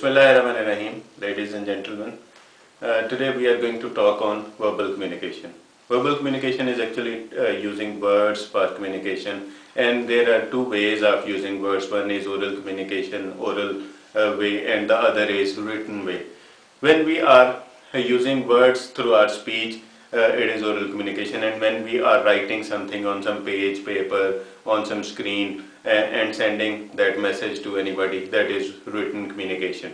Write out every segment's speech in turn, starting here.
Bismillahirrahmanirrahim, ladies and gentlemen. Today we are going to talk on verbal communication. Verbal communication is actually using words for communication, and there are two ways of using words. One is oral communication, oral way, and the other is written way. When we are using words through our speech, it is oral communication, and when we are writing something on some page, paper, on some screen, and sending that message to anybody, that is written communication.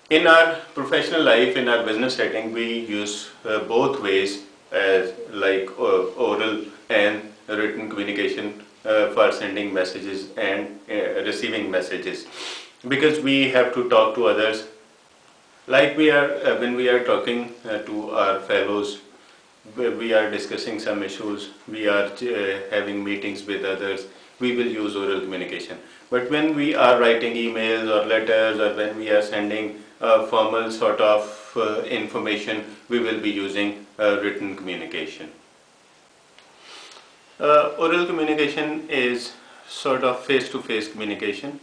In our professional life, in our business setting, we use both ways as oral and written communication for sending messages and receiving messages, because we have to talk to others. Like when we are talking to our fellows, we are discussing some issues, we are having meetings with others, we will use oral communication. But when we are writing emails or letters, or when we are sending formal sort of information, we will be using written communication. Oral communication is sort of face-to-face communication,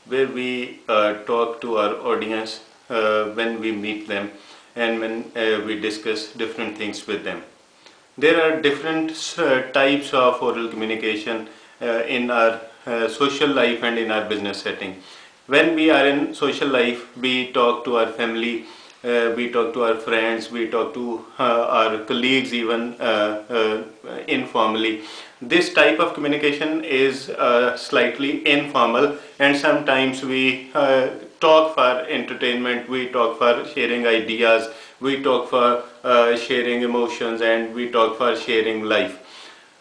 where we talk to our audience when we meet them, and when we discuss different things with them. There are different types of oral communication in our social life and in our business setting. When we are in social life, we talk to our family, we talk to our friends, we talk to our colleagues even informally. This type of communication is slightly informal, and sometimes we talk for entertainment, we talk for sharing ideas, we talk for sharing emotions, and we talk for sharing life.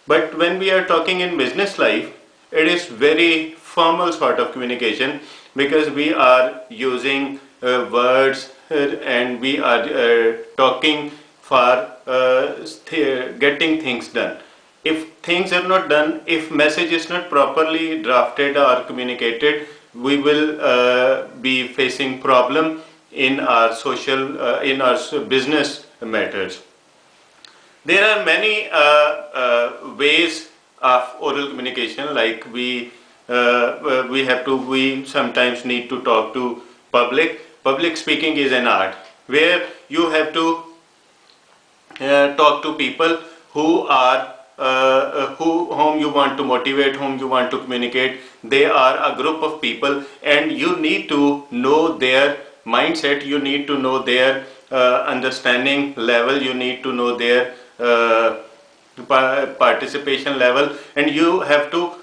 But when we are talking in business life, it is very formal sort of communication, because we are using words and we are talking for getting things done. If things are not done, if message is not properly drafted or communicated, we will be facing problem in our in our business matters. There are many ways of oral communication. Like we sometimes need to talk to public. Public speaking is an art, where you have to talk to people who are whom you want to motivate, whom you want to communicate. They are a group of people, and you need to know their mindset, you need to know their understanding level, you need to know their participation level, and you have to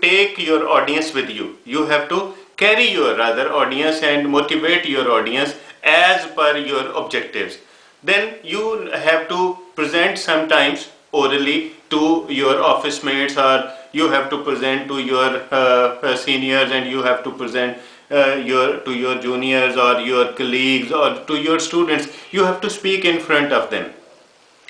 take your audience with you. You have to carry your other audience and motivate your audience as per your objectives. Then you have to present sometimes orally to your office mates, or you have to present to your seniors, and you have to present to your juniors or your colleagues or to your students. You have to speak in front of them.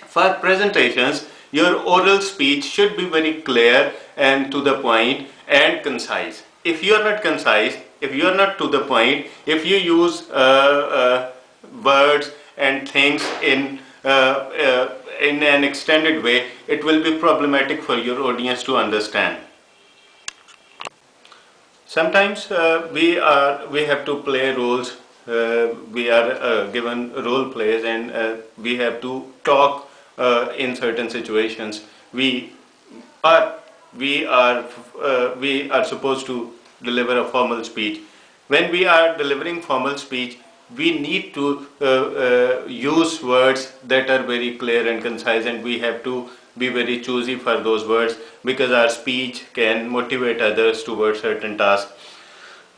For presentations, your oral speech should be very clear and to the point and concise. If you are not concise, if you are not to the point, if you use words and things in an extended way, it will be problematic for your audience to understand. Sometimes we have to play roles. We are given role plays, and we have to talk in certain situations. We are supposed to deliver a formal speech. When we are delivering formal speech, we need to use words that are very clear and concise, and we have to be very choosy for those words, because our speech can motivate others towards certain tasks.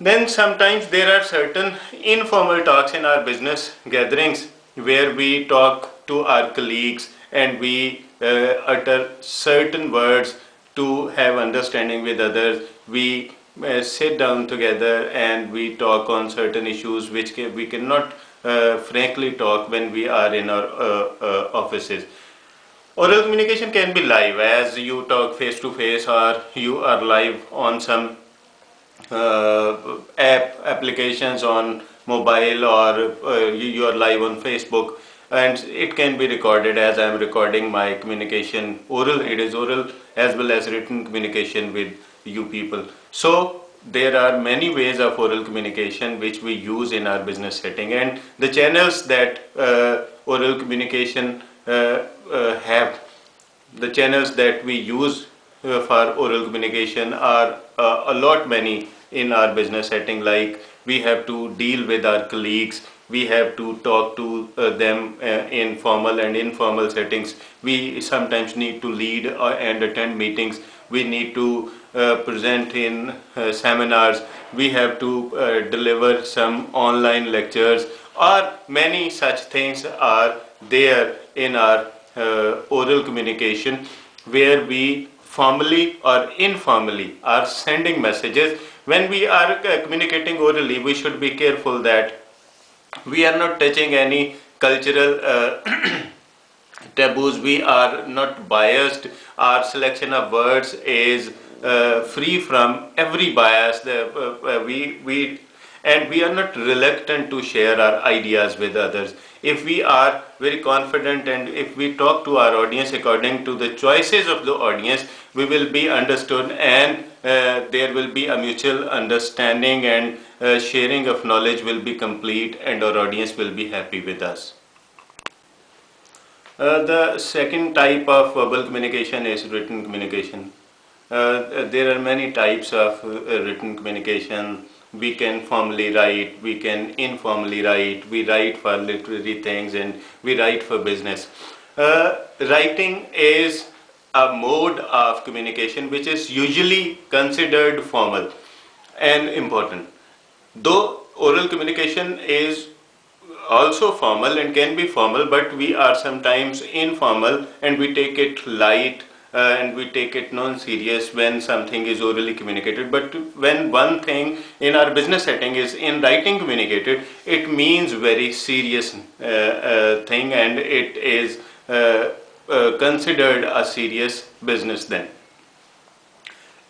Then sometimes there are certain informal talks in our business gatherings, where we talk to our colleagues and we utter certain words to have understanding with others. We sit down together and we talk on certain issues which we cannot frankly talk when we are in our offices. Oral communication can be live, as you talk face to face, or you are live on some applications on mobile, or you are live on Facebook, and it can be recorded, as I am recording my communication oral. It is oral as well as written communication with you people. So there are many ways of oral communication which we use in our business setting, and the channels that oral communication have, the channels that we use for oral communication are a lot many in our business setting. Like, we have to deal with our colleagues, we have to talk to them in formal and informal settings, we sometimes need to lead and attend meetings, we need to present in seminars, we have to deliver some online lectures, or many such things are there in our oral communication, where we formally or informally are sending messages. When we are communicating orally, we should be careful that we are not touching any cultural taboos, we are not biased, our selection of words is free from every bias, and we are not reluctant to share our ideas with others. If we are very confident and if we talk to our audience according to the choices of the audience, we will be understood, and there will be a mutual understanding, and sharing of knowledge will be complete, and our audience will be happy with us. The second type of verbal communication is written communication. There are many types of written communication. We can formally write, we can informally write, we write for literary things, and we write for business. Writing is a mode of communication which is usually considered formal and important. Though oral communication is also formal and can be formal, but we are sometimes informal and we take it light and we take it non-serious when something is orally communicated. But when one thing in our business setting is in writing communicated, it means very serious thing, and it is considered a serious business then.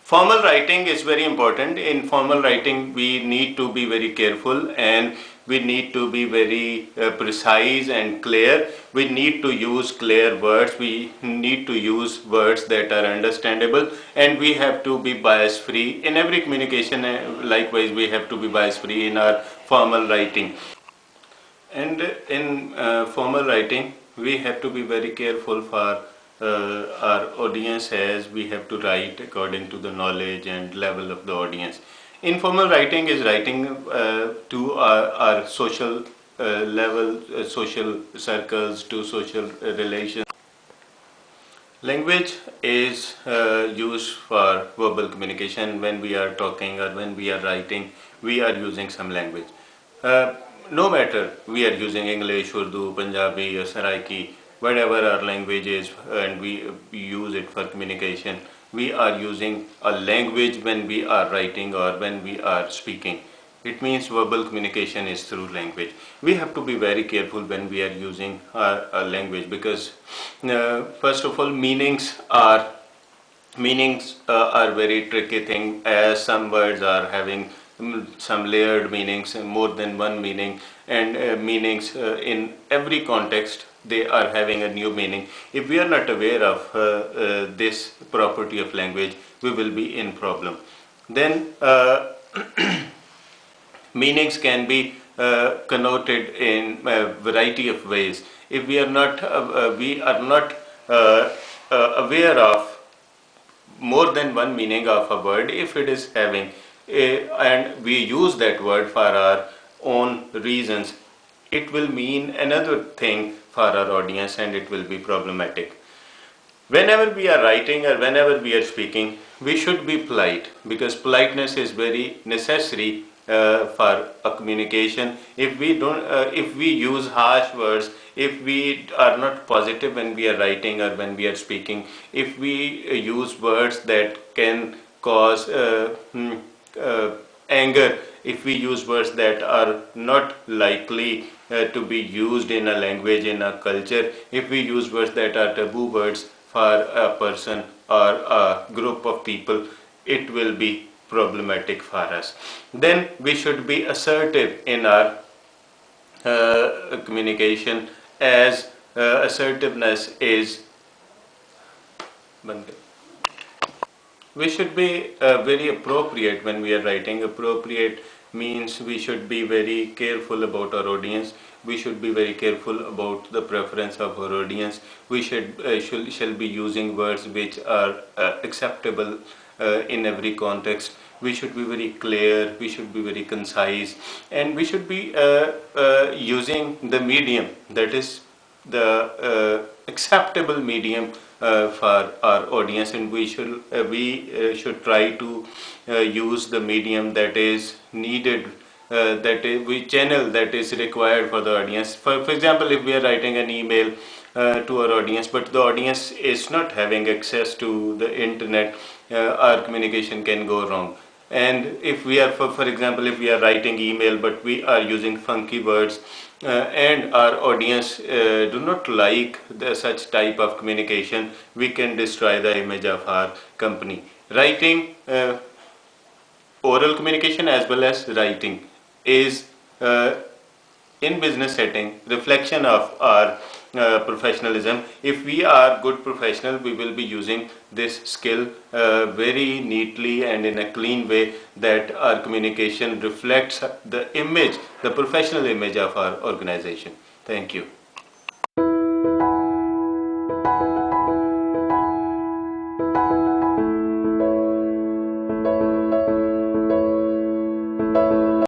Formal writing is very important. In formal writing, we need to be very careful, and we need to be very precise and clear. We need to use clear words. We need to use words that are understandable, and we have to be bias free. In every communication, likewise, we have to be bias free in our formal writing. And in formal writing, we have to be very careful for our audience, as we have to write according to the knowledge and level of the audience. Informal writing is writing to our social level, social circles, to social relations. Language is used for verbal communication. When we are talking or when we are writing, we are using some language. No matter we are using English, Urdu, Punjabi, or Saraiki, whatever our language is, and we use it for communication, we are using a language when we are writing or when we are speaking. It means verbal communication is through language. We have to be very careful when we are using our language, because first of all, meanings are very tricky thing, as some words are having some layered meanings, more than one meaning, and meanings in every context, they are having a new meaning. If we are not aware of this property of language, we will be in problem. Then meanings can be connoted in a variety of ways. If we are not aware of more than one meaning of a word, if it is having and we use that word for our own reasons, it will mean another thing for our audience, and it will be problematic. Whenever we are writing or whenever we are speaking, we should be polite, because politeness is very necessary for a communication. If we use harsh words, if we are not positive when we are writing or when we are speaking, if we use words that can cause anger, if we use words that are not likely to be used in a language, in a culture, if we use words that are taboo words for a person or a group of people, it will be problematic for us. Then we should be assertive in our communication, as assertiveness is We should be very appropriate when we are writing. Appropriate means we should be very careful about our audience. We should be very careful about the preference of our audience. We shall be using words which are acceptable in every context. We should be very clear, we should be very concise, and we should be using the medium that is the acceptable medium for our audience, and we should try to use the medium that is needed, we channel that is required for the audience. For example, if we are writing an email to our audience, but the audience is not having access to the internet, our communication can go wrong. And if we are, for example, if we are writing email but we are using funky words, and our audience do not like such type of communication, we can destroy the image of our company. Writing, oral communication as well as writing is in business setting reflection of our professionalism. If we are good professional, we will be using this skill very neatly and in a clean way, that our communication reflects the image, the professional image of our organization. Thank you.